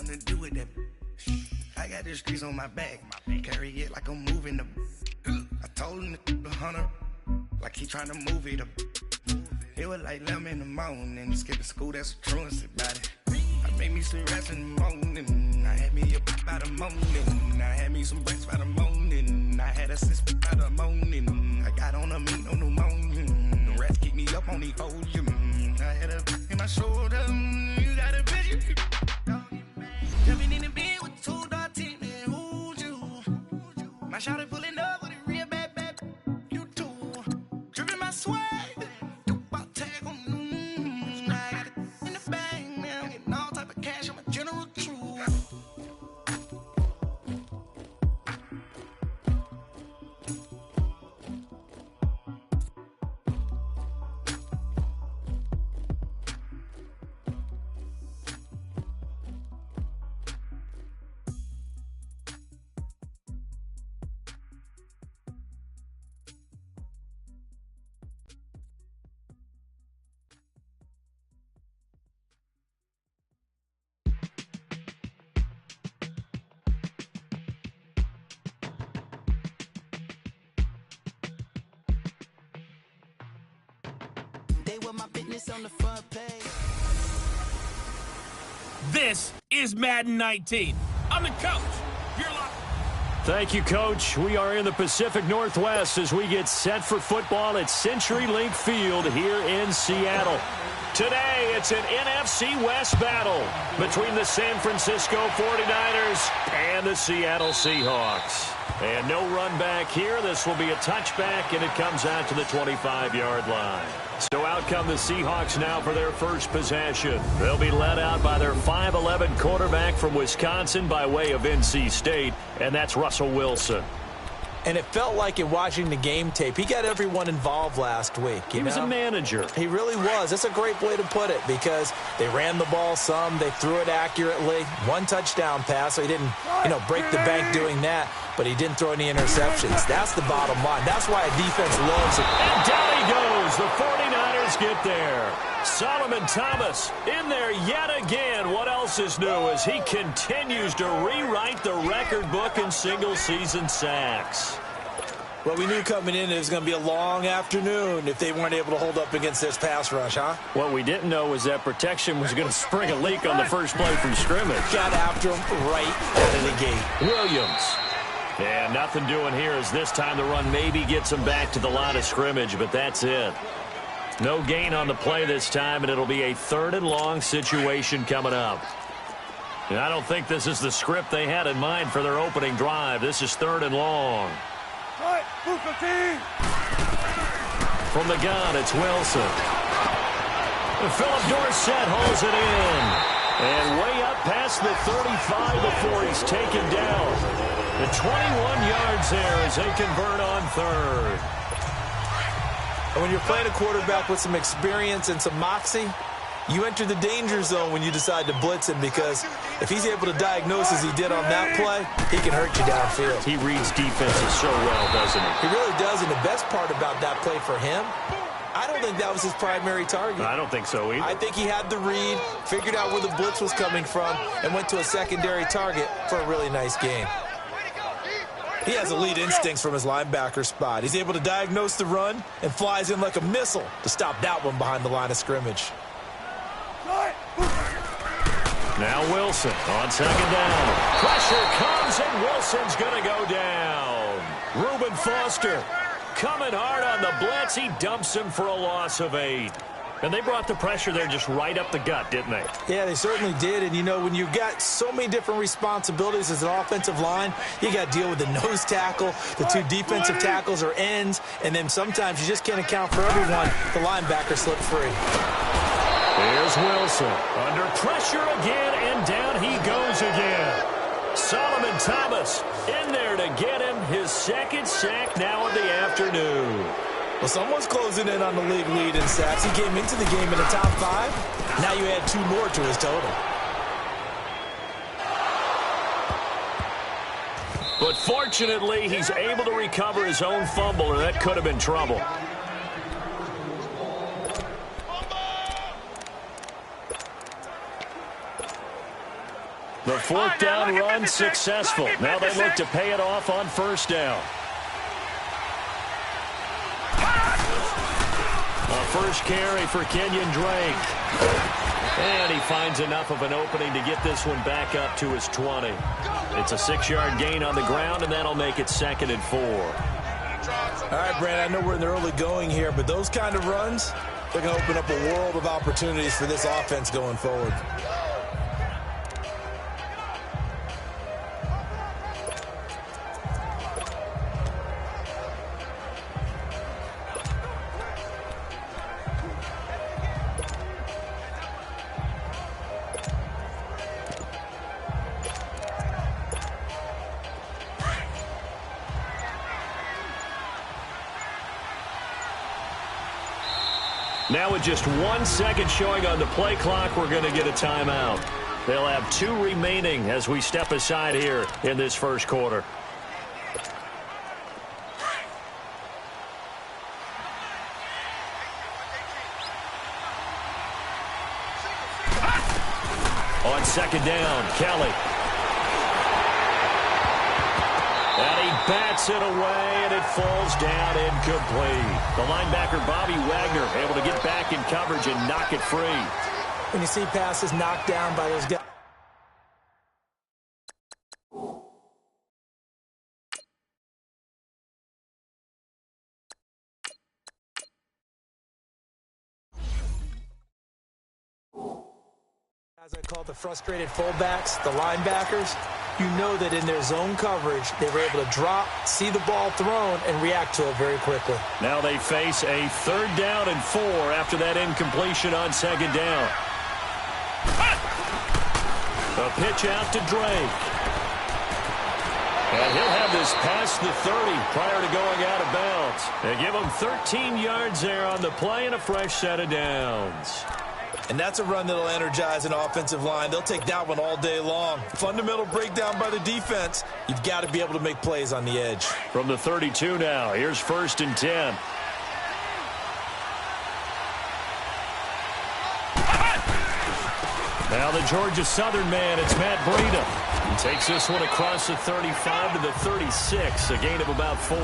to do with that. I got the streets on my back. Carry it like I'm moving the. I told him the hunter, like he trying to move it up. It was like 11 in the morning. Skipping school, that's a truancy about it. I made me some rest in the morning. I had me a by the morning. I had me some breaks by the morning. I had a sis by the morning. I got on a meat, no pneumonia. The rats keep me up on the volume. I had a in my shoulder. You got a bitch. Jumping in the bed with 2 dark teeth. Who's you? My shawty pulling up with a real bad. You too. Dripping my swag. My business on the front page. This is Madden 19. I'm the coach. You're locked. Thank you, Coach. We are in the Pacific Northwest as we get set for football at CenturyLink Field here in Seattle. Today, it's an NFC West battle between the San Francisco 49ers and the Seattle Seahawks. And no run back here. This will be a touchback, and it comes out to the 25-yard line. So out come the Seahawks now for their first possession. They'll be led out by their 5'11 quarterback from Wisconsin by way of NC State, and that's Russell Wilson. And it felt like in watching the game tape, he got everyone involved last week. He was a manager. He really was. That's a great way to put it because they ran the ball some. They threw it accurately. 1 touchdown pass, so he didn't, break the bank doing that, but he didn't throw any interceptions. That's the bottom line. That's why a defense loves it. And down he goes. The 49ers get there. Solomon Thomas in there yet again. What else is new as he continues to rewrite the record book in single-season sacks? Well, we knew coming in it was going to be a long afternoon if they weren't able to hold up against this pass rush, huh? What we didn't know was that protection was going to spring a leak on the first play from scrimmage. Got after him right out of the gate. Williams. And nothing doing here as this time the run maybe gets him back to the line of scrimmage, but that's it. No gain on the play this time, and it'll be a 3rd and long situation coming up. And I don't think this is the script they had in mind for their opening drive. This is 3rd and long. From the gun, it's Wilson. Philip Dorsett hauls it in. And way up past the 35 before he's taken down. The 21 yards there as they convert on 3rd. And when you're playing a quarterback with some experience and some moxie, you enter the danger zone when you decide to blitz him because if he's able to diagnose as he did on that play, he can hurt you downfield. He reads defenses so well, doesn't he? He really does, and the best part about that play for him, I don't think that was his primary target. I don't think so either. I think he had the read, figured out where the blitz was coming from, and went to a secondary target for a really nice game. He has elite instincts from his linebacker spot. He's able to diagnose the run and flies in like a missile to stop that one behind the line of scrimmage. Now Wilson on 2nd down. Pressure comes, and Wilson's going to go down. Reuben Foster coming hard on the blitz. He dumps him for a loss of 8. And they brought the pressure there just right up the gut, didn't they? Yeah, they certainly did. And, when you've got so many different responsibilities as an offensive line, you got to deal with the nose tackle, the 2 defensive tackles or ends, and then sometimes you just can't account for everyone. The linebacker slipped free. Here's Wilson. Under pressure again, and down he goes again. Solomon Thomas in there to get him his 2nd sack now of the afternoon. Well, someone's closing in on the league lead in sacks. He came into the game in the top 5. Now you add 2 more to his total. But fortunately, he's able to recover his own fumble, or that could have been trouble. The fourth down run successful. Now they look to pay it off on first down. A first carry for Kenyon Drake. And he finds enough of an opening to get this one back up to his 20. It's a 6-yard gain on the ground, and that'll make it 2nd and 4. All right, Brand, I know we're in the early going here, but those kind of runs, they're going to open up a world of opportunities for this offense going forward. Now with just 1 second showing on the play clock, we're going to get a timeout. They'll have 2 remaining as we step aside here in this first quarter. On 2nd down, Kelly. And he bats it away, and it falls down incomplete. The linebacker, Bobby Wagner, able to get back in coverage and knock it free. When you see passes knocked down by those guys. As I call the frustrated fullbacks, the linebackers, you know that in their zone coverage, they were able to drop, see the ball thrown, and react to it very quickly. Now they face a 3rd down and 4 after that incompletion on 2nd down. A pitch out to Drake. And he'll have this past the 30 prior to going out of bounds. They give him 13 yards there on the play and a fresh set of downs. And that's a run that'll energize an offensive line. They'll take that one all day long. Fundamental breakdown by the defense. You've got to be able to make plays on the edge. From the 32 now, here's 1st and 10. Now the Georgia Southern man, it's Matt Breida. He takes this one across the 35 to the 36, a gain of about 4.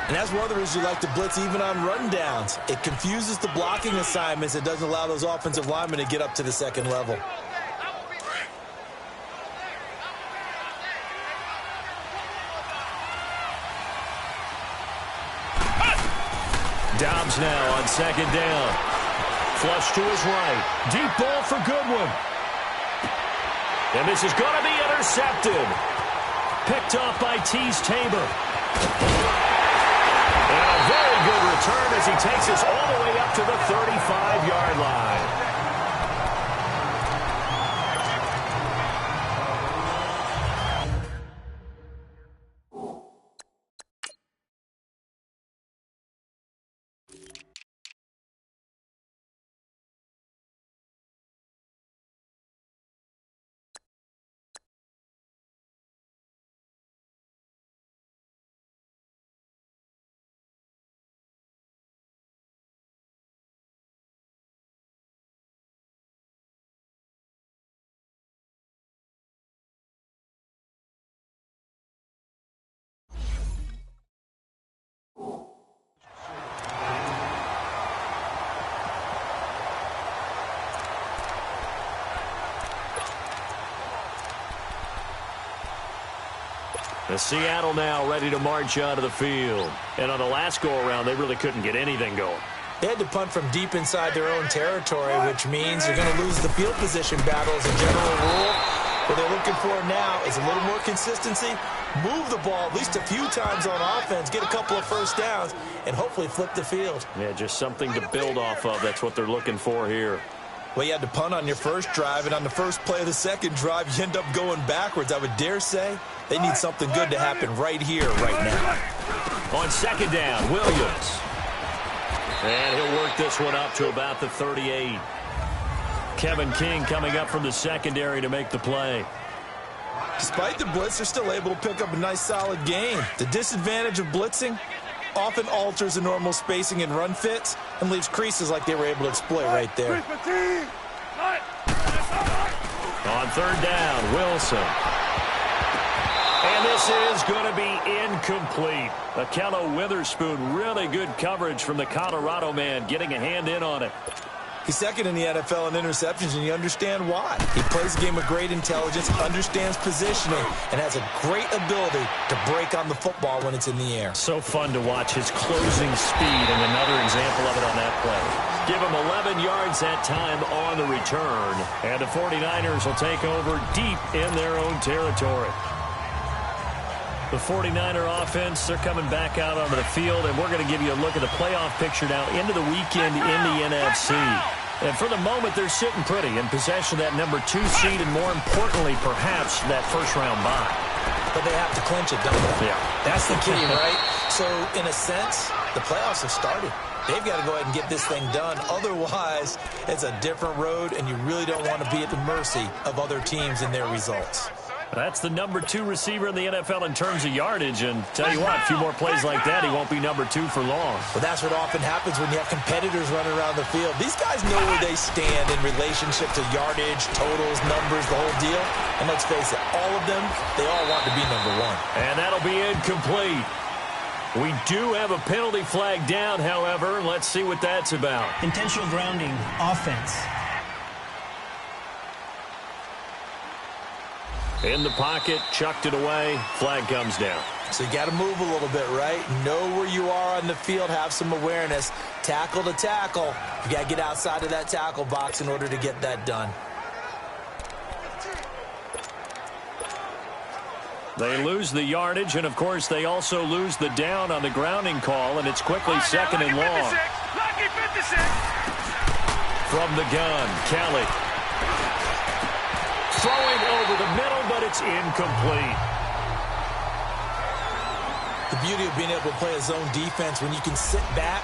And that's one of the reasons you like to blitz even on run downs. It confuses the blocking assignments. It doesn't allow those offensive linemen to get up to the 2nd level. Dobbs now on 2nd down. Flush to his right. Deep ball for Goodwin. And this is going to be intercepted. Picked off by Tease Tabor. And a very good return as he takes us all the way up to the 35-yard line. Seattle now ready to march out of the field. And on the last go-around, they really couldn't get anything going. They had to punt from deep inside their own territory, which means you're going to lose the field position battle as a general rule. What they're looking for now is a little more consistency, move the ball at least a few times on offense, get a couple of first downs, and hopefully flip the field. Yeah, just something to build off of. That's what they're looking for here. Well, you had to punt on your first drive, and on the first play of the second drive, you end up going backwards. I would dare say they need something good to happen right here, right now. On 2nd down, Williams. And he'll work this one up to about the 38. Kevin King coming up from the secondary to make the play. Despite the blitz, they're still able to pick up a nice, solid gain. The disadvantage of blitzing often alters the normal spacing and run fits and leaves creases like they were able to exploit right there. On third down, Wilson. And this is going to be incomplete. Akello Witherspoon, really good coverage from the Colorado man, getting a hand in on it. He's second in the NFL in interceptions, and you understand why. He plays a game with great intelligence, understands positioning, and has a great ability to break on the football when it's in the air. So fun to watch his closing speed, and another example of it on that play. Give him 11 yards that time on the return, and the 49ers will take over deep in their own territory. The 49er offense, they're coming back out onto the field, and we're going to give you a look at the playoff picture now into the weekend in the NFC. And for the moment, they're sitting pretty in possession of that number 2 seed, and more importantly, perhaps, that first-round bye. But they have to clinch it, don't they? Yeah. That's the key, right? So, in a sense, the playoffs have started. They've got to go ahead and get this thing done. Otherwise, it's a different road, and you really don't want to be at the mercy of other teams and their results. That's the number 2 receiver in the NFL in terms of yardage, and tell you what, a few more plays like that, he won't be number 2 for long. Well, that's what often happens when you have competitors running around the field. These guys know where they stand in relationship to yardage, totals, numbers, the whole deal. And let's face it, all of them, they all want to be number 1. And that'll be incomplete. We do have a penalty flag down, however. Let's see what that's about. Intentional grounding, offense. In the pocket, chucked it away, flag comes down. So you got to move a little bit, right? Know where you are on the field, have some awareness. Tackle to tackle. You got to get outside of that tackle box in order to get that done. They lose the yardage, and of course they also lose the down on the grounding call, and it's quickly second and long. From the gun, Kelly. Throwing over the middle, but it's incomplete. The beauty of being able to play a zone defense when you can sit back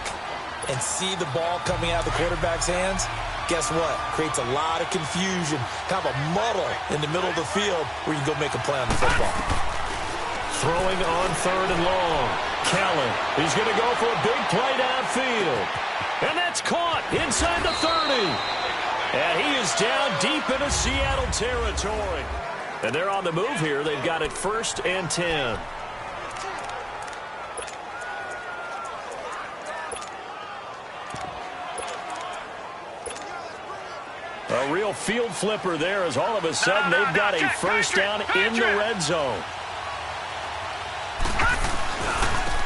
and see the ball coming out of the quarterback's hands, guess what? Creates a lot of confusion, kind of a muddle in the middle of the field where you can go make a play on the football. Throwing on third and long. Callen, he's going to go for a big play downfield. And that's caught inside the 30. And he is down deep into Seattle territory. And they're on the move here. They've got it 1st and 10. A real field flipper there as all of a sudden they've got a first down in the red zone.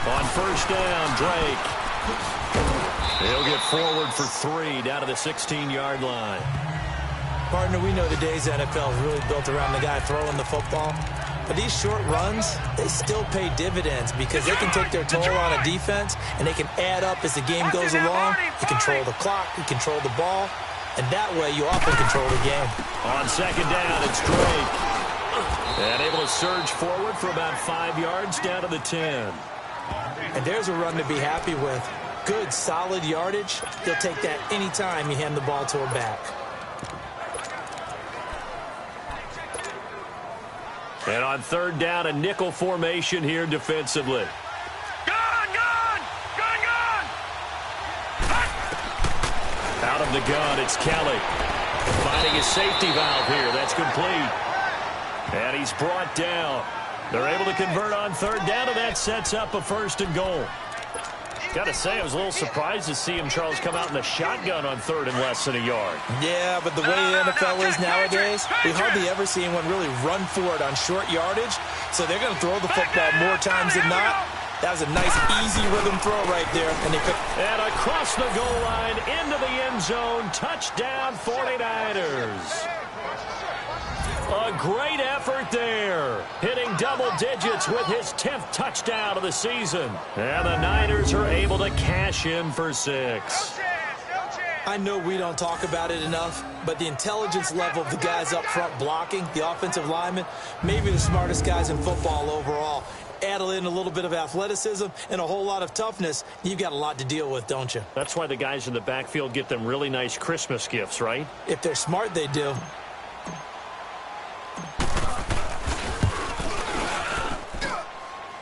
On first down, Drake. He'll get forward for 3 down to the 16-yard line. Partner, we know today's NFL is really built around the guy throwing the football. But these short runs, they still pay dividends because they can take their toll on a defense and they can add up as the game goes along. You control the clock, you control the ball, and that way you often control the game. On second down, it's Drake. And able to surge forward for about 5 yards down to the 10. And there's a run to be happy with. Good, solid yardage. He'll take that anytime you hand the ball to a back. And on third down, a nickel formation here defensively. Gun! Out of the gun, it's Kelly. Finding his safety valve here. That's complete. And he's brought down. They're able to convert on third down, and that sets up a 1st and goal. Got to say, I was a little surprised to see him, Charles, come out in a shotgun on third and less than a yard. Yeah, but the way the NFL is nowadays, we hardly ever see anyone really run for it on short yardage. So they're going to throw the football more times than not. That was a nice, easy rhythm throw right there. And across the goal line, into the end zone, touchdown 49ers. A great effort there, hitting double digits with his 10th touchdown of the season. And the Niners are able to cash in for 6. I know we don't talk about it enough, but the intelligence level of the guys up front blocking, the offensive linemen, maybe the smartest guys in football overall. Add in a little bit of athleticism and a whole lot of toughness, you've got a lot to deal with, don't you? That's why the guys in the backfield get them really nice Christmas gifts, right? If they're smart, they do.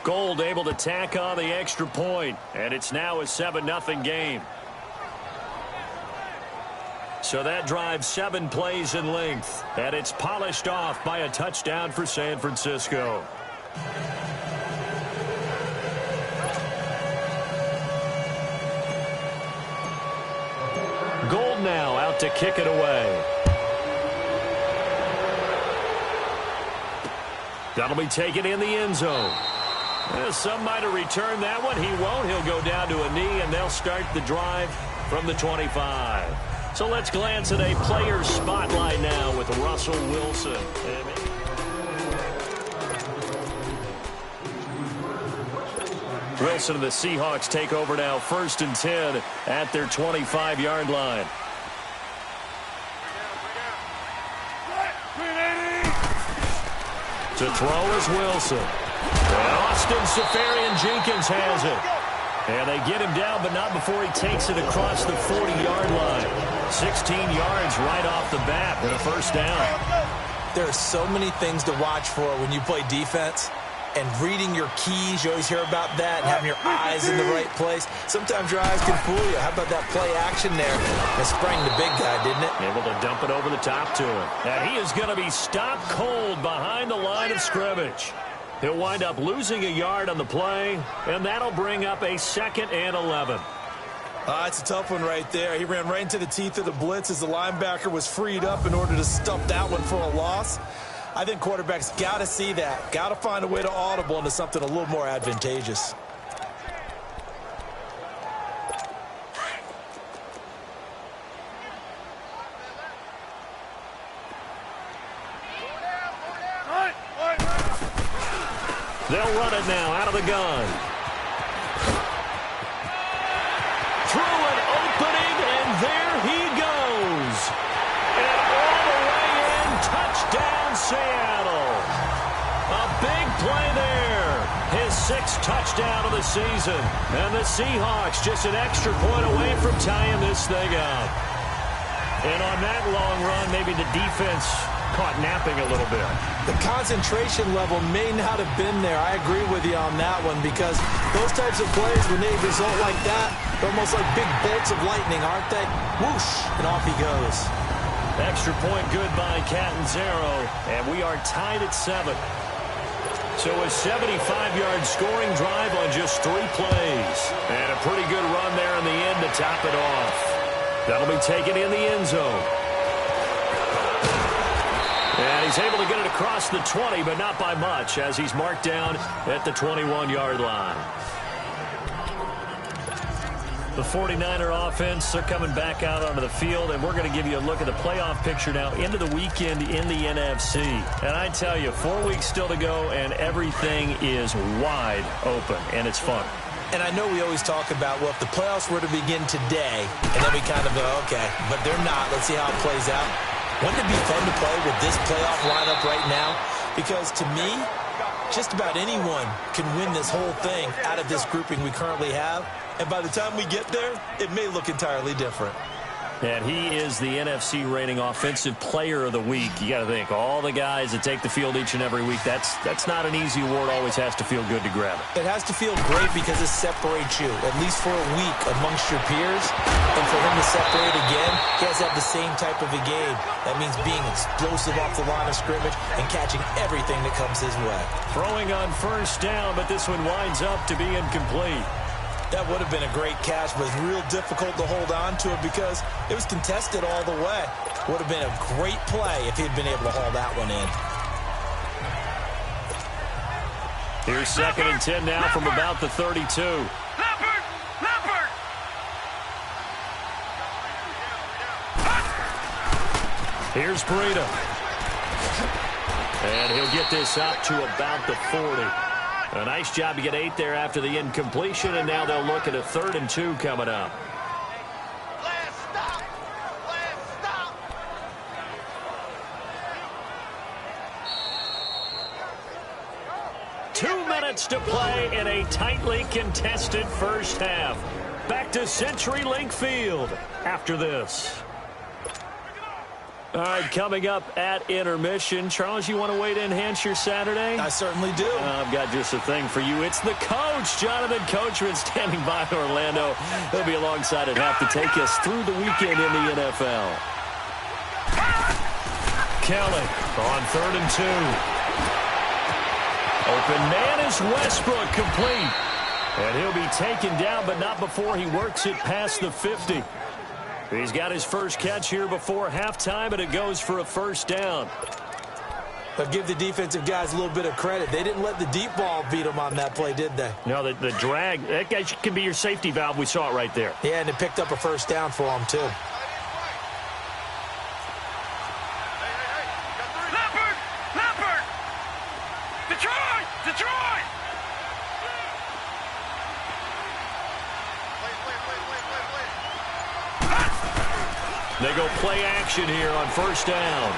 Gold able to tack on the extra point, and it's now a 7-0 game. So that drive 7 plays in length, and it's polished off by a touchdown for San Francisco. Gold now out to kick it away. That'll be taken in the end zone. Some might have returned that one. He won't. He'll go down to a knee, and they'll start the drive from the 25. So let's glance at a player spotlight now with Russell Wilson. Wilson and the Seahawks take over now, 1st and 10 at their 25-yard line. To throw is Wilson. And Austin Seferian-Jenkins has it. And they get him down, but not before he takes it across the 40-yard line. 16 yards right off the bat and a first down. There are so many things to watch for when you play defense. And reading your keys, you always hear about that, and having your eyes in the right place. Sometimes your eyes can fool you. How about that play action there? It sprang the big guy, didn't it? Able to dump it over the top to him. And he is going to be stopped cold behind the line of scrimmage. He'll wind up losing a yard on the play, and that'll bring up a 2nd and 11. It's a tough one right there. He ran right into the teeth of the blitz as the linebacker was freed up in order to stump that one for a loss. I think quarterbacks got to see that. Got to find a way to audible into something a little more advantageous. They'll run it now out of the gun. Through an opening, and there he goes. And all the way in, touchdown Seattle. A big play there. His 6th touchdown of the season. And the Seahawks just an extra point away from tying this thing up. And on that long run, maybe the defense caught napping a little bit. The concentration level may not have been there. I agree with you on that one, because those types of plays, when they result like that, they're almost like big bolts of lightning, aren't they? Whoosh, and off he goes. Extra point good by Catanzaro, and we are tied at 7. So a 75-yard scoring drive on just 3 plays. And a pretty good run there in the end to top it off. That'll be taken in the end zone. And he's able to get it across the 20, but not by much, as he's marked down at the 21-yard line. The 49er offense are coming back out onto the field, and we're going to give you a look at the playoff picture now into the weekend in the NFC. And I tell you, 4 weeks still to go, and everything is wide open, and it's fun. And I know we always talk about, well, if the playoffs were to begin today, and then we kind of go, okay, but they're not. Let's see how it plays out. Wouldn't it be fun to play with this playoff lineup right now? Because to me, just about anyone can win this whole thing out of this grouping we currently have. And by the time we get there, it may look entirely different. And he is the NFC rating offensive player of the week. You got to think, all the guys that take the field each and every week, that's not an easy award. Always has to feel good to grab it. It has to feel great because it separates you, at least for a week, amongst your peers. And for him to separate again, he has to have the same type of a game. That means being explosive off the line of scrimmage and catching everything that comes his way. Throwing on first down, but this one winds up to be incomplete. That would have been a great catch, but it's real difficult to hold on to it because it was contested all the way. Would have been a great play if he'd been able to haul that one in. Here's 2nd and 10 now from about the 32. Here's Breida. And he'll get this up to about the 40. A nice job to get 8 there after the incompletion, and now they'll look at a 3rd and 2 coming up. Last stop. 2 minutes to play in a tightly contested first half. Back to CenturyLink Field after this. All right, coming up at intermission. Charles, you want to wait to enhance your Saturday? I certainly do. I've got just a thing for you. It's the coach, Jonathan Coachman, standing by in Orlando. He'll be alongside at half to take us through the weekend in the NFL. Kelly on 3rd and 2. Open man is Westbrook, complete. And he'll be taken down, but not before he works it past the 50. He's got his first catch here before halftime, and it goes for a first down. But give the defensive guys a little bit of credit. They didn't let the deep ball beat them on that play, did they? No, the drag, that guy can be your safety valve. We saw it right there. Yeah, and it picked up a first down for them, too. Detroit! They go play action here on first down.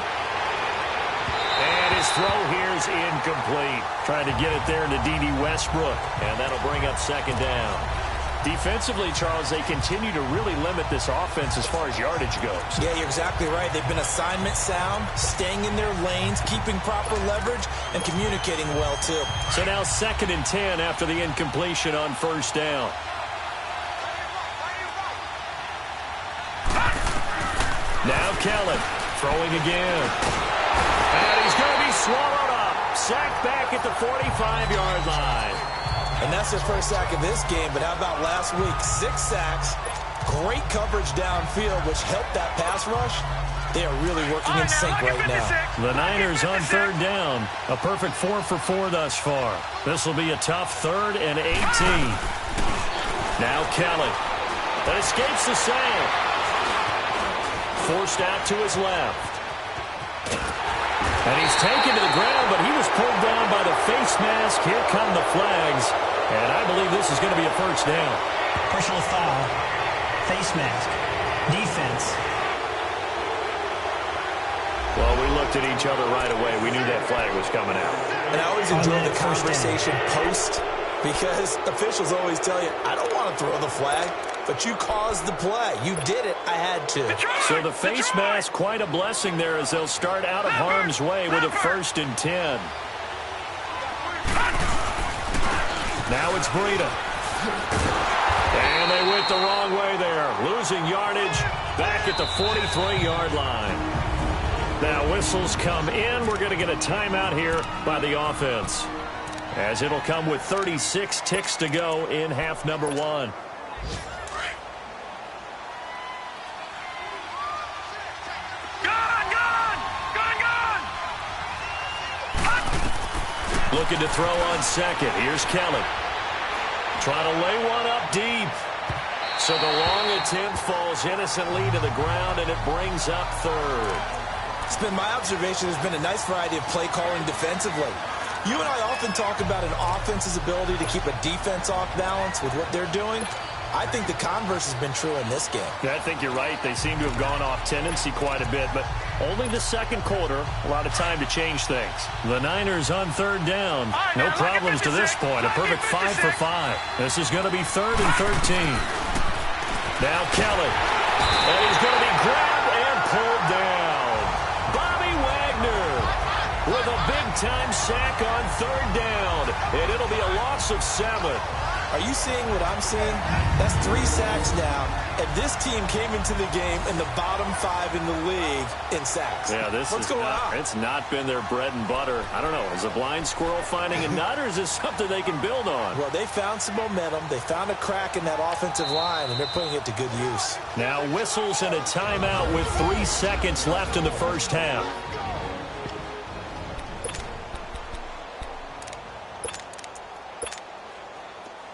And his throw here is incomplete. Trying to get it there to D.D. Westbrook. And that'll bring up second down. Defensively, Charles, they continue to really limit this offense as far as yardage goes. Yeah, you're exactly right. They've been assignment sound, staying in their lanes, keeping proper leverage, and communicating well, too. So now 2nd and 10 after the incompletion on first down. Now Kelly throwing again. And he's going to be swallowed up. Sacked back at the 45-yard line. And that's their first sack of this game, but how about last week? 6 sacks, great coverage downfield, which helped that pass rush. They are really working in sync right now. The Niners on 3rd down. A perfect 4 for 4 thus far. This will be a tough 3rd and 18. Now Kelly. That escapes the sack. Forced out to his left. And he's taken to the ground, but he was pulled down by the face mask. Here come the flags. And I believe this is going to be a first down. Personal foul. Face mask. Defense. Well, we looked at each other right away. We knew that flag was coming out. And I always enjoy the conversation post, because officials always tell you, I don't want to throw the flag, but you caused the play. You did it. I had to. So the face mask, quite a blessing there as they'll start out of harm's way with a 1st and 10. Now it's Breida. And they went the wrong way there. Losing yardage back at the 43-yard line. Now whistles come in. We're going to get a timeout here by the offense, as it'll come with 36 ticks to go in half number 1. Looking to throw on 2nd. Here's Kelly. Trying to lay one up deep. So the long attempt falls innocently to the ground, and it brings up 3rd. It's been my observation there's been a nice variety of play calling defensively. You and I often talk about an offense's ability to keep a defense off balance with what they're doing. I think the converse has been true in this game. Yeah, I think you're right. They seem to have gone off tendency quite a bit, but only the 2nd quarter, a lot of time to change things. The Niners on 3rd down. No problems to this point. A perfect 5 for 5. This is going to be 3rd and 13. Now Kelly. And he's going to be grabbed and pulled down. Bobby Wagner with a big-time sack on 3rd down. And it'll be a loss of 7. Are you seeing what I'm seeing? That's 3 sacks now, and this team came into the game in the bottom 5 in the league in sacks. Yeah, What's going on? It's not been their bread and butter. I don't know. Is a blind squirrel finding a nut, or is this something they can build on? Well, they found some momentum. They found a crack in that offensive line, and they're putting it to good use. Now whistles and a timeout with 3 seconds left in the first half.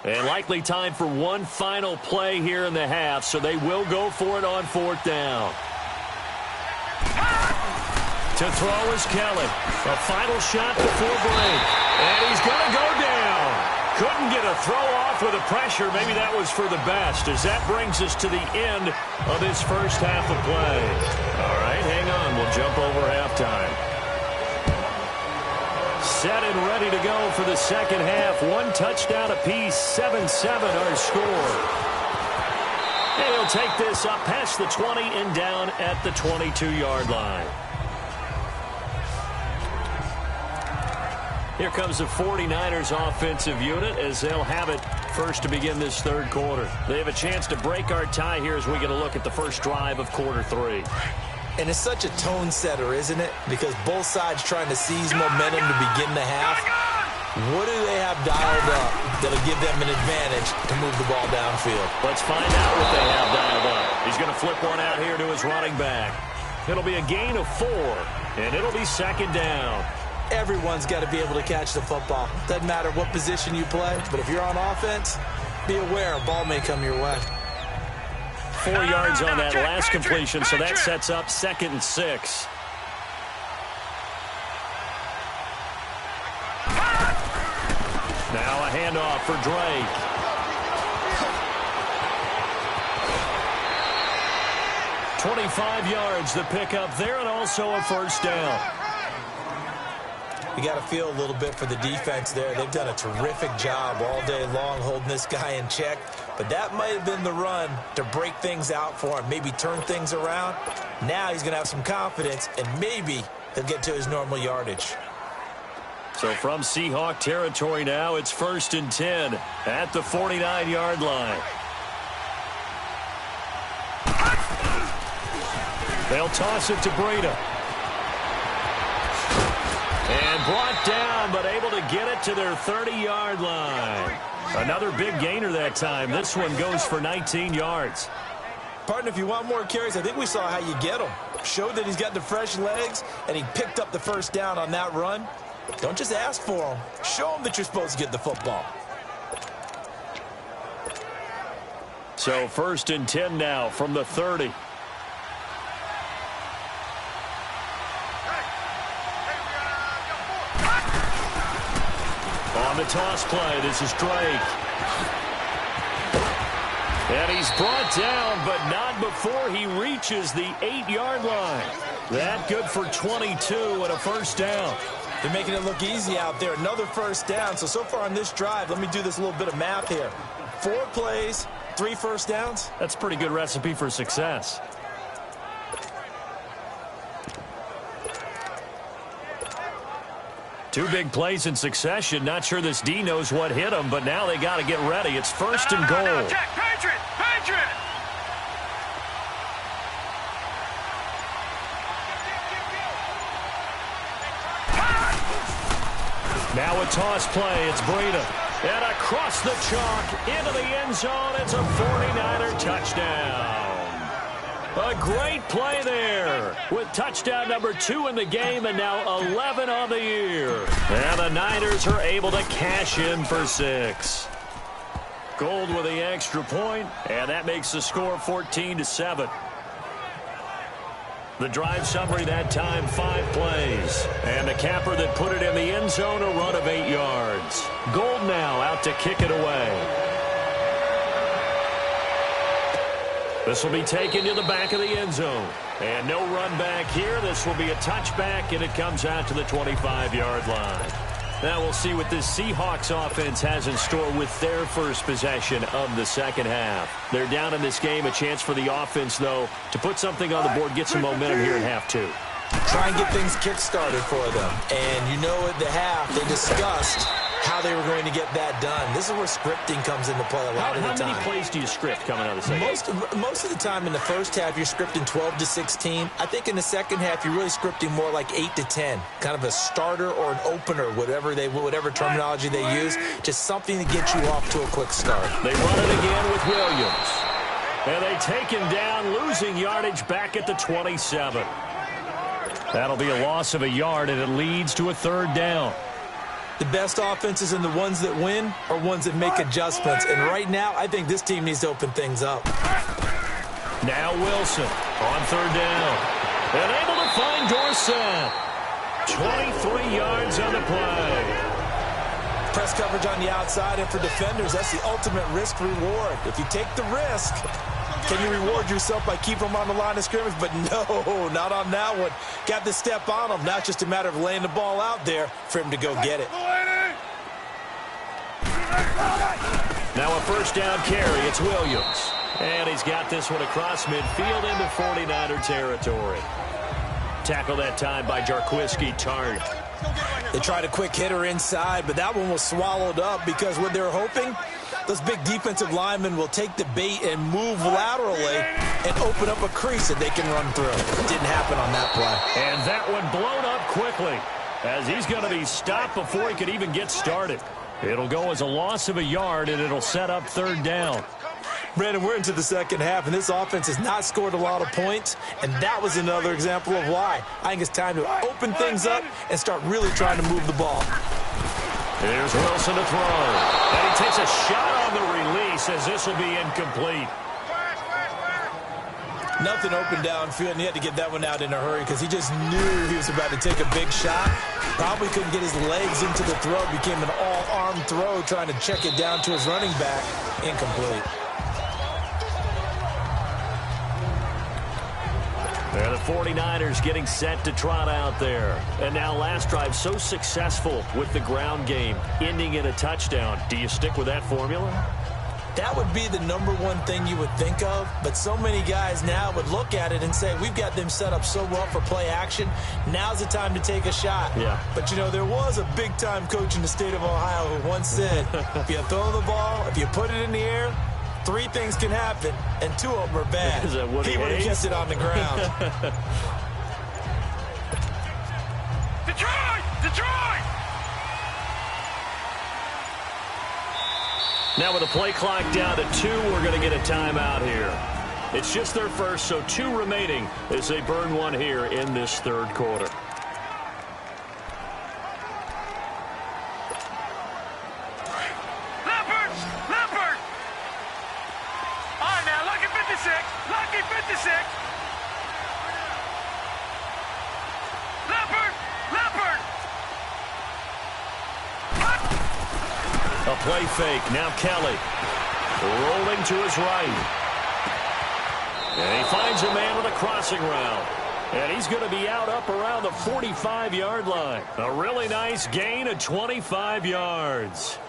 And likely time for one final play here in the half, so they will go for it on 4th down. To throw is Kelly. A final shot before break. And he's going to go down. Couldn't get a throw off with the pressure. Maybe that was for the best, as that brings us to the end of this first half of play. All right, hang on. We'll jump over halftime. Set and ready to go for the second half. 1 touchdown apiece, 7-7 our score. And he'll take this up past the 20 and down at the 22-yard line. Here comes the 49ers offensive unit as they'll have it first to begin this third quarter. They have a chance to break our tie here as we get a look at the first drive of quarter 3. And it's such a tone setter, isn't it? Because both sides trying to seize momentum to begin the half. What do they have dialed up that'll give them an advantage to move the ball downfield? Let's find out what they have dialed up. He's going to flip one out here to his running back. It'll be a gain of 4, and it'll be second down. Everyone's got to be able to catch the football. Doesn't matter what position you play, but if you're on offense, be aware a ball may come your way. 4 yards on that last completion, so that sets up 2nd and 6. Now a handoff for Drake. .25 yards the pickup there, and also a first down. You got to feel a little bit for the defense there. They've done a terrific job all day long holding this guy in check. But that might have been the run to break things out for him, maybe turn things around. Now he's going to have some confidence, and maybe he'll get to his normal yardage. So from Seahawk territory now, it's 1st and 10 at the 49-yard line. They'll toss it to Breida. And brought down, but able to get it to their 30-yard line. Another big gainer that time. This one goes for 19 yards. Partner, if you want more carries, I think we saw how you get him. Showed that he's got the fresh legs, and he picked up the first down on that run. Don't just ask for him. Show him that you're supposed to get the football. So 1st and 10 now from the 30. On the toss play, this is Drake. And he's brought down, but not before he reaches the 8-yard line. That good for 22 and a first down. They're making it look easy out there. Another first down. So far on this drive, let me do this little bit of math here. 4 plays, 3 first downs. That's a pretty good recipe for success. Two big plays in succession. Not sure this D knows what hit him, but now they got to get ready. It's 1st and goal. Check, Patriot! Now a toss play. It's Breida. And across the chalk into the end zone. It's a 49er touchdown. A great play there with touchdown number 2 in the game and now 11 on the year. And the Niners are able to cash in for 6. Gold with the extra point, and that makes the score 14-7. The drive summary that time, 5 plays. And the capper that put it in the end zone, a run of 8 yards. Gold now out to kick it away. This will be taken to the back of the end zone. And no run back here. This will be a touchback, and it comes out to the 25-yard line. Now we'll see what this Seahawks offense has in store with their first possession of the second half. They're down in this game. A chance for the offense, though, to put something on the board, get some momentum here in half 2. Try and get things kick-started for them. And you know at the half, they discussed how they were going to get that done. This is where scripting comes into play a lot of the time. How many plays do you script coming out of the second? Most of the time in the first half, you're scripting 12 to 16. I think in the second half, you're really scripting more like 8 to 10. Kind of a starter or an opener, whatever terminology they use. Just something to get you off to a quick start. They run it again with Williams. And they take him down, losing yardage back at the 27. That'll be a loss of a yard, and it leads to a 3rd down. The best offenses and the ones that win are ones that make adjustments. And right now, I think this team needs to open things up. Now Wilson on 3rd down. And able to find Dorsett. 23 yards on the play. Press coverage on the outside, and for defenders, that's the ultimate risk-reward. If you take the risk, can you reward yourself by keeping them on the line of scrimmage? But no, not on that one. Got the step on him. Now it's just a matter of laying the ball out there for him to go get it. Now a 1st down carry. It's Williams. And he's got this one across midfield into 49er territory. Tackle that time by Jarquiski Tart. They tried a quick hitter inside, but that one was swallowed up because what they're hoping, those big defensive linemen will take the bait and move laterally and open up a crease that they can run through. It didn't happen on that play. And that one blown up quickly as he's going to be stopped before he could even get started. It'll go as a loss of a yard, and it'll set up 3rd down. Brandon, we're into the second half, and this offense has not scored a lot of points, and that was another example of why. I think it's time to open things up and start really trying to move the ball. Here's Wilson to throw. And he takes a shot on the release as this will be incomplete. Nothing open downfield, and he had to get that one out in a hurry because he just knew he was about to take a big shot. Probably couldn't get his legs into the throw. Became an all-arm throw trying to check it down to his running back. Incomplete. They're the 49ers getting set to trot out there. And now last drive so successful with the ground game, ending in a touchdown. Do you stick with that formula? That would be the #1 thing you would think of, but so many guys now would look at it and say, we've got them set up so well for play action, now's the time to take a shot. Yeah. But, you know, there was a big-time coach in the state of Ohio who once said, if you throw the ball, if you put it in the air, 3 things can happen, and 2 of them are bad. Is that what he would have kept it on the ground. Detroit! Detroit! Now with the play clock down to 2, we're going to get a timeout here. It's just their first, so 2 remaining as they burn one here in this 3rd quarter. Leopard! All right, now, lucky 56. Lucky 56. Leopard! A play fake. Now Kelly rolling to his right. And he finds a man with a crossing route. And he's going to be out up around the 45-yard line. A really nice gain of 25 yards.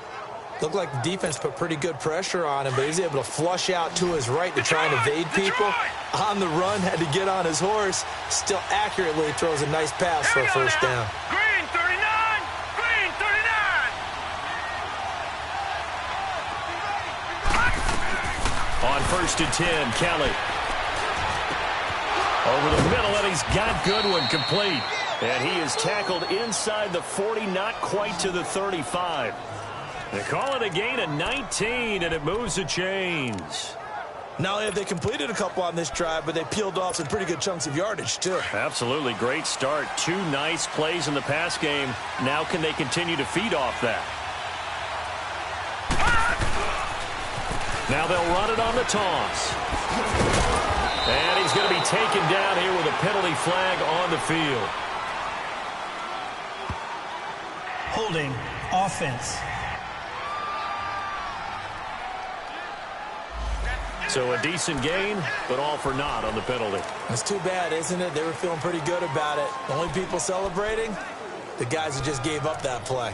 Looked like the defense put pretty good pressure on him, but he's able to flush out to his right to try and evade people. On the run, had to get on his horse. Still accurately throws a nice pass for a first down. Green 39! Green 39! On 1st and 10, Kelly. Over the middle, and he's got Goodwin complete. And he is tackled inside the 40, not quite to the 35. They call it a gain of 19, and it moves the chains. Not only have they completed a couple on this drive, but they peeled off some pretty good chunks of yardage, too. Absolutely. Great start. 2 nice plays in the pass game. Now can they continue to feed off that? Now they'll run it on the toss. And he's going to be taken down here with a penalty flag on the field. Holding offense. So a decent gain, but all for naught on the penalty. It's too bad, isn't it? They were feeling pretty good about it. The only people celebrating, the guys who just gave up that play.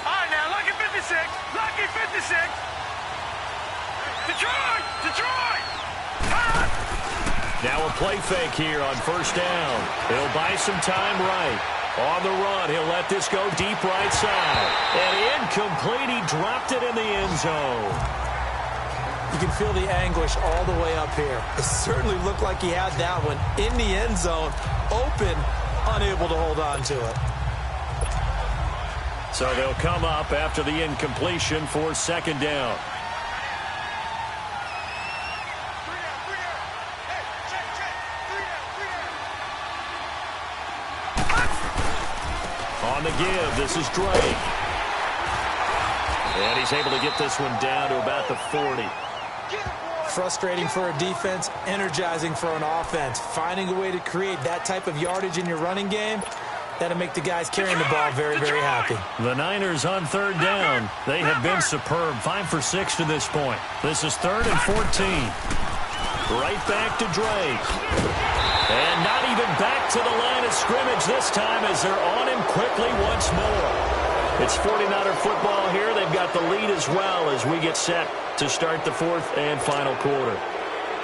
All right, now, lucky 56. Lucky 56. Detroit! Now a play fake here on 1st down. He'll buy some time right. On the run, he'll let this go deep right side. And incomplete, he dropped it in the end zone. You can feel the anguish all the way up here. It certainly looked like he had that one in the end zone, open, unable to hold on to it. So they'll come up after the incompletion for 2nd down. On the give, this is Drake. And he's able to get this one down to about the 40. Frustrating for a defense, energizing for an offense. Finding a way to create that type of yardage in your running game, that'll make the guys carrying the ball very, very happy. The Niners on 3rd down. They have been superb. 5 for 6 to this point. This is 3rd and 14. Right back to Drake. And not even back to the line of scrimmage this time as they're on him quickly once more. It's 49er football here. They've got the lead as well as we get set to start the fourth and final quarter.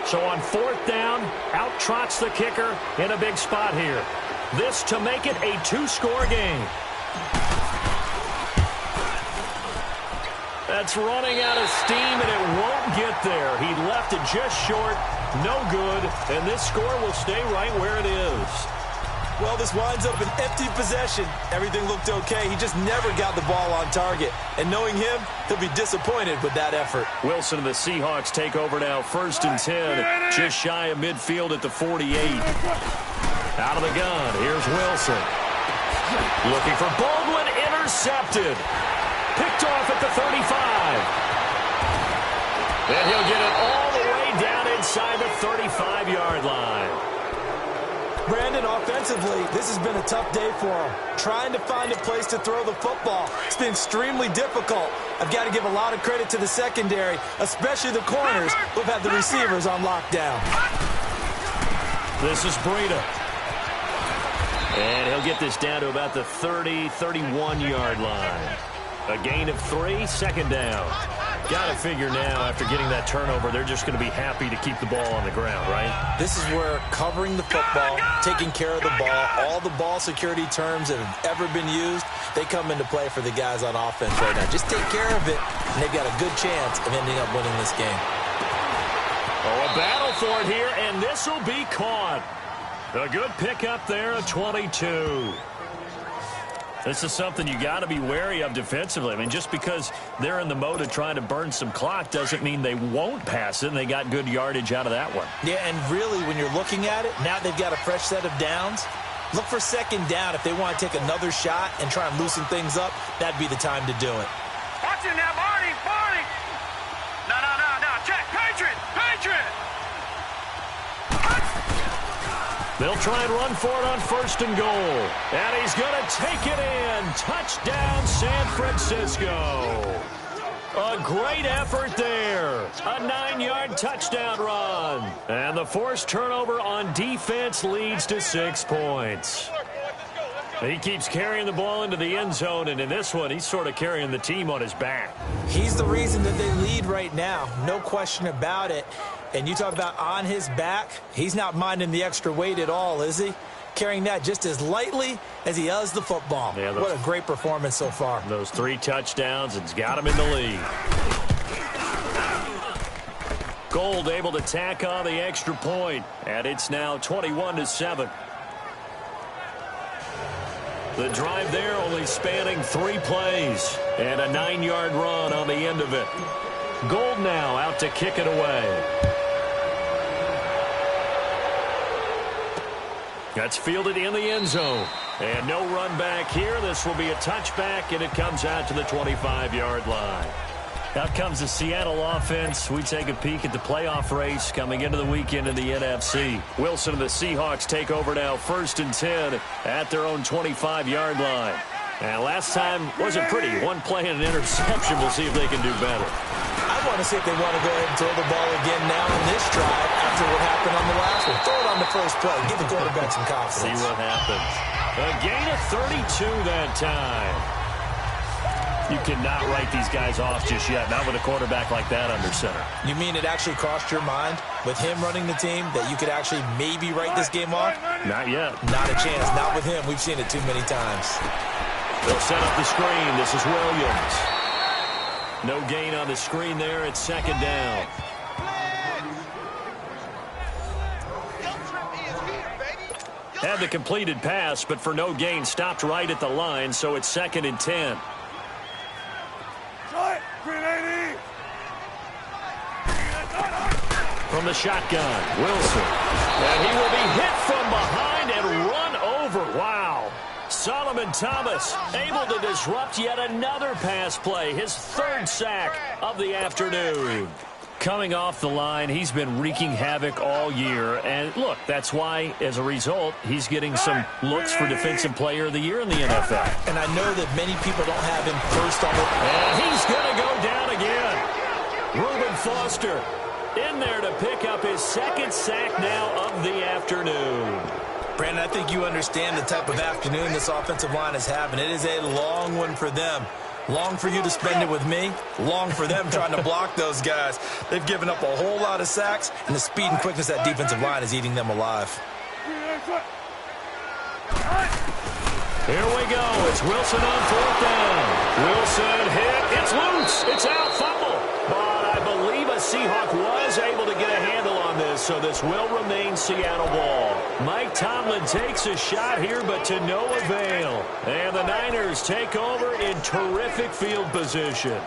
So on fourth down, out trots the kicker in a big spot here. This to make it a two-score game. That's running out of steam, and it won't get there. He left it just short, no good, and this score will stay right where it is. Well, this winds up an empty possession. Everything looked okay. He just never got the ball on target. And knowing him, he'll be disappointed with that effort. Wilson and the Seahawks take over now, 1st and 10, just shy of midfield at the 48. Out of the gun, here's Wilson. Looking for Baldwin, intercepted. Picked off at the 35. And he'll get it all the way down inside the 35-yard line. Brandon, offensively, this has been a tough day for him. Trying to find a place to throw the football. It's been extremely difficult. I've got to give a lot of credit to the secondary, especially the corners who've had the receivers on lockdown. This is Breida. And he'll get this down to about the 30, 31-yard line. A gain of 3, second down. Got to figure now, after getting that turnover, they're just going to be happy to keep the ball on the ground, right? This is where covering the football, taking care of the ball, all the ball security terms that have ever been used, they come into play for the guys on offense right now. Just take care of it, and they've got a good chance of ending up winning this game. Oh, a battle for it here, and this will be caught. A good pickup there, a 22. This is something you got to be wary of defensively. I mean, just because they're in the mode of trying to burn some clock doesn't mean they won't pass it, and they got good yardage out of that one. Yeah, and really, when you're looking at it, now they've got a fresh set of downs. Look for second down. If they want to take another shot and try and loosen things up, that'd be the time to do it. Watch it now, Barney. No. Check. Patriot. They'll try and run for it on 1st and goal. And he's going to take it in. Touchdown, San Francisco. A great effort there. A 9-yard touchdown run. And the forced turnover on defense leads to 6 points. He keeps carrying the ball into the end zone, and in this one, he's sort of carrying the team on his back. He's the reason that they lead right now. No question about it. And you talk about on his back, he's not minding the extra weight at all, is he? Carrying that just as lightly as he does the football. Yeah, what a great performance so far. Those 3 touchdowns, it's got him in the lead. Gold able to tack on the extra point, and it's now 21-7. The drive there only spanning 3 plays, and a 9-yard run on the end of it. Gold now out to kick it away. That's fielded in the end zone. And no run back here. This will be a touchback, and it comes out to the 25-yard line. Out comes the Seattle offense. We take a peek at the playoff race coming into the weekend in the NFC. Wilson and the Seahawks take over now, 1st and 10 at their own 25-yard line. And last time wasn't pretty. One play and an interception. We'll see if they can do better. I want to see if they want to go ahead and throw the ball again now in this drive after what happened on the last one. Throw it on the first play. Give the quarterback some confidence. See what happens. A gain of 32 that time. You cannot write these guys off just yet, not with a quarterback like that under center. You mean it actually crossed your mind with him running the team that you could actually maybe write this game off? Not yet. Not a chance. Not with him. We've seen it too many times. They'll set up the screen. This is Williams. No gain on the screen there. It's 2nd down. Had the completed pass, but for no gain, stopped right at the line, so it's 2nd and 10. From the shotgun, Wilson. And he will be hit from behind and run over. Wow. Solomon Thomas able to disrupt yet another pass play. His 3rd sack of the afternoon. Coming off the line, he's been wreaking havoc all year. And look, that's why, as a result, he's getting some looks for Defensive Player of the Year in the NFL. And I know that many people don't have him first on the... And he's going to go down again. Reuben Foster in there to pick up his second sack now of the afternoon. Brandon, I think you understand the type of afternoon this offensive line is having. It is a long one for them. Long for you to spend it with me. Long for them trying to block those guys. They've given up a whole lot of sacks, and the speed and quickness of that defensive line is eating them alive. Here we go. It's Wilson on fourth down. Wilson hit. It's loose. It's out. Fumble. But I believe a Seahawk was able to get a handle on this, so this will remain Seattle ball. Mike Tomlin takes a shot here, but to no avail. And the Niners take over in terrific field position.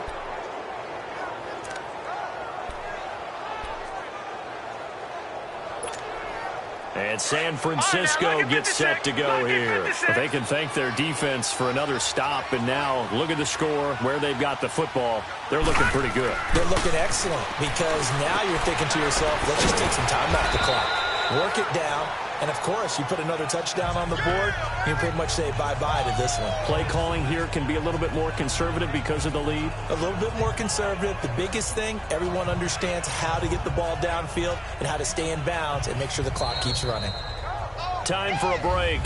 And San Francisco gets set to go here. But they can thank their defense for another stop. And now look at the score, where they've got the football. They're looking pretty good. They're looking excellent because now you're thinking to yourself, let's just take some time off the clock. Work it down. And, of course, you put another touchdown on the board, you can pretty much say bye-bye to this one. Play calling here can be a little bit more conservative because of the lead. A little bit more conservative. The biggest thing, everyone understands how to get the ball downfield and how to stay in bounds and make sure the clock keeps running. Time for a break.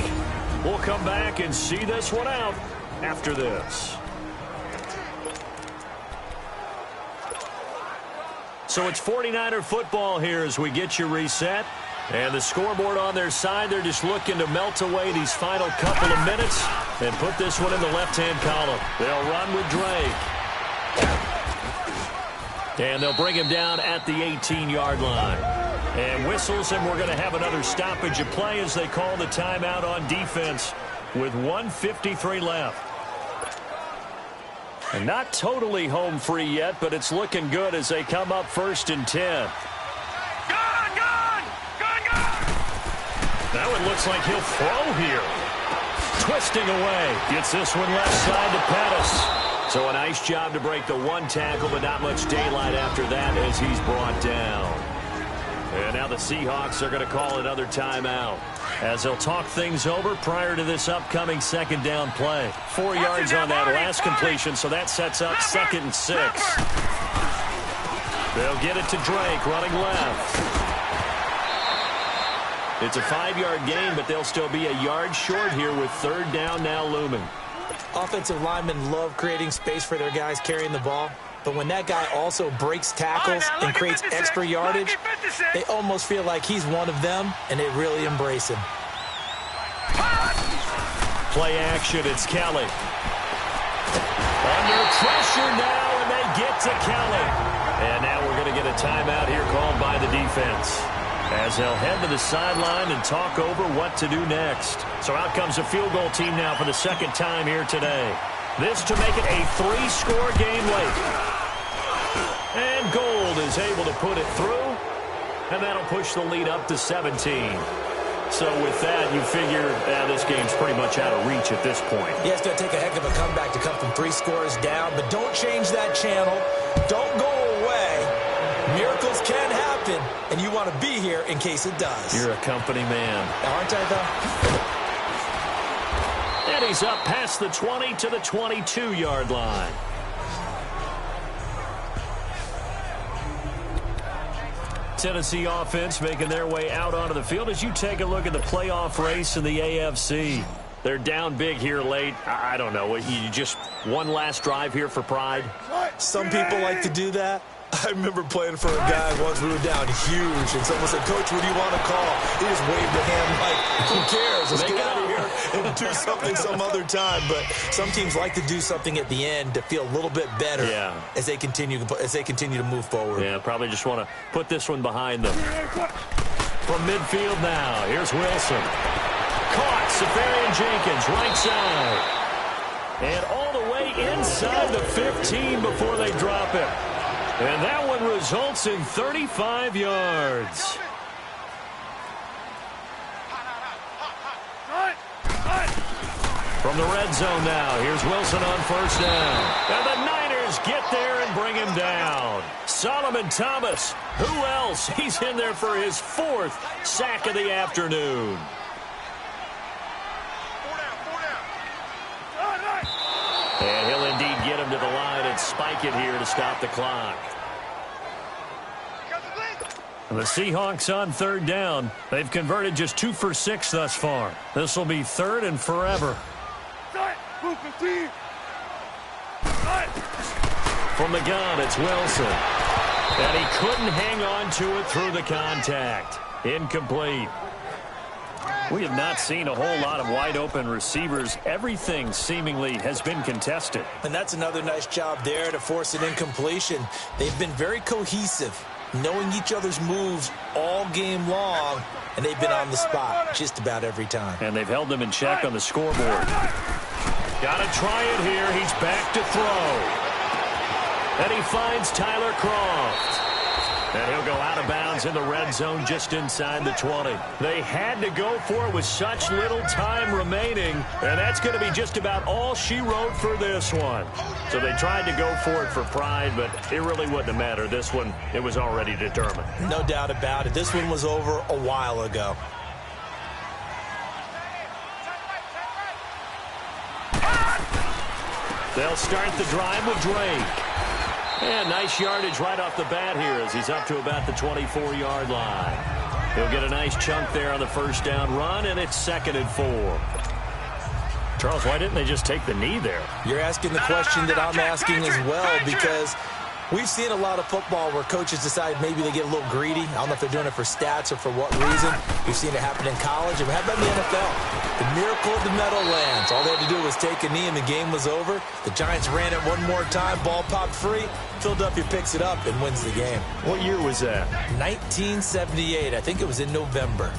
We'll come back and see this one out after this. So it's 49er football here as we get you reset. And the scoreboard on their side, they're just looking to melt away these final couple of minutes and put this one in the left-hand column. They'll run with Drake. And they'll bring him down at the 18-yard line. And whistles, and we're going to have another stoppage of play as they call the timeout on defense with 1:53 left. And not totally home free yet, but it's looking good as they come up 1st and 10. Now it looks like he'll throw here. Twisting away. Gets this one left side to Pettis. So a nice job to break the one tackle, but not much daylight after that as he's brought down. And now the Seahawks are going to call another timeout as they'll talk things over prior to this upcoming second down play. 4 yards on that last completion, so that sets up 2nd and 6. They'll get it to Drake running left. It's a 5-yard gain, but they'll still be a yard short here with 3rd down now looming. Offensive linemen love creating space for their guys carrying the ball, but when that guy also breaks tackles and creates extra yardage, they almost feel like he's one of them, and they really embrace him. Play action, it's Kelly. Under pressure now, and they get to Kelly. And now we're going to get a timeout here called by the defense, as they'll head to the sideline and talk over what to do next. So out comes a field goal team now for the 2nd time here today. This to make it a 3-score game late. And Gold is able to put it through, and that'll push the lead up to 17. So with that, you figure this game's pretty much out of reach at this point. Yeah, it's going to take a heck of a comeback to come from 3 scores down, but don't change that channel. Don't go away. Miracles can happen, and you want to be here in case it does. You're a company man. Aren't I, though? And he's up past the 20 to the 22-yard line. Tennessee offense making their way out onto the field as you take a look at the playoff race in the AFC. They're down big here late. I don't know. You just one last drive here for pride? Some people like to do that. I remember playing for a guy once we were down huge, and someone said, "Coach, what do you want to call?" He just waved a hand like, who cares? Let's get out of here and do something some other time. But some teams like to do something at the end to feel a little bit better as they continue to move forward. Yeah, probably just want to put this one behind them. From midfield now, here's Wilson. Caught, Safarian Jenkins, right side. And all the way inside the 15 before they drop it. And that one results in 35 yards. From the red zone now, here's Wilson on 1st down. And the Niners get there and bring him down. Solomon Thomas, who else? He's in there for his 4th sack of the afternoon. And he'll indeed get him to the line and spike it here to stop the clock. The Seahawks on third down. They've converted just 2 for 6 thus far. This will be third and forever. From the gun, it's Wilson. And he couldn't hang on to it through the contact. Incomplete. We have not seen a whole lot of wide-open receivers. Everything seemingly has been contested. And that's another nice job there to force an incompletion. They've been very cohesive, knowing each other's moves all game long, and they've been on the spot just about every time. And they've held them in check on the scoreboard. Got to try it here. He's back to throw. And he finds Tyler Kroft. And he'll go out of bounds in the red zone just inside the 20. They had to go for it with such little time remaining, and that's going to be just about all she wrote for this one. So they tried to go for it for pride, but it really wouldn't have mattered. This one, it was already determined. No doubt about it. This one was over a while ago. They'll start the drive with Drake. And nice yardage right off the bat here as he's up to about the 24-yard line. He'll get a nice chunk there on the first down run, and it's 2nd and 4. Charles, why didn't they just take the knee there? You're asking the question that I'm asking as well, because we've seen a lot of football where coaches decide maybe they get a little greedy. I don't know if they're doing it for stats or for what reason. We've seen it happen in college, and how about in the NFL? The miracle of the Meadowlands. All they had to do was take a knee, and the game was over. The Giants ran it one more time. Ball popped free. Philadelphia picks it up and wins the game. What year was that? 1978. I think it was in November.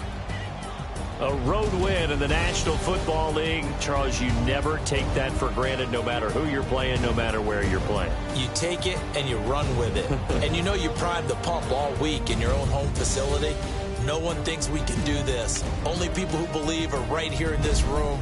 A road win in the National Football League. Charles, you never take that for granted no matter who you're playing, no matter where you're playing. You take it and you run with it. And you know you primed the pump all week in your own home facility. No one thinks we can do this. Only people who believe are right here in this room.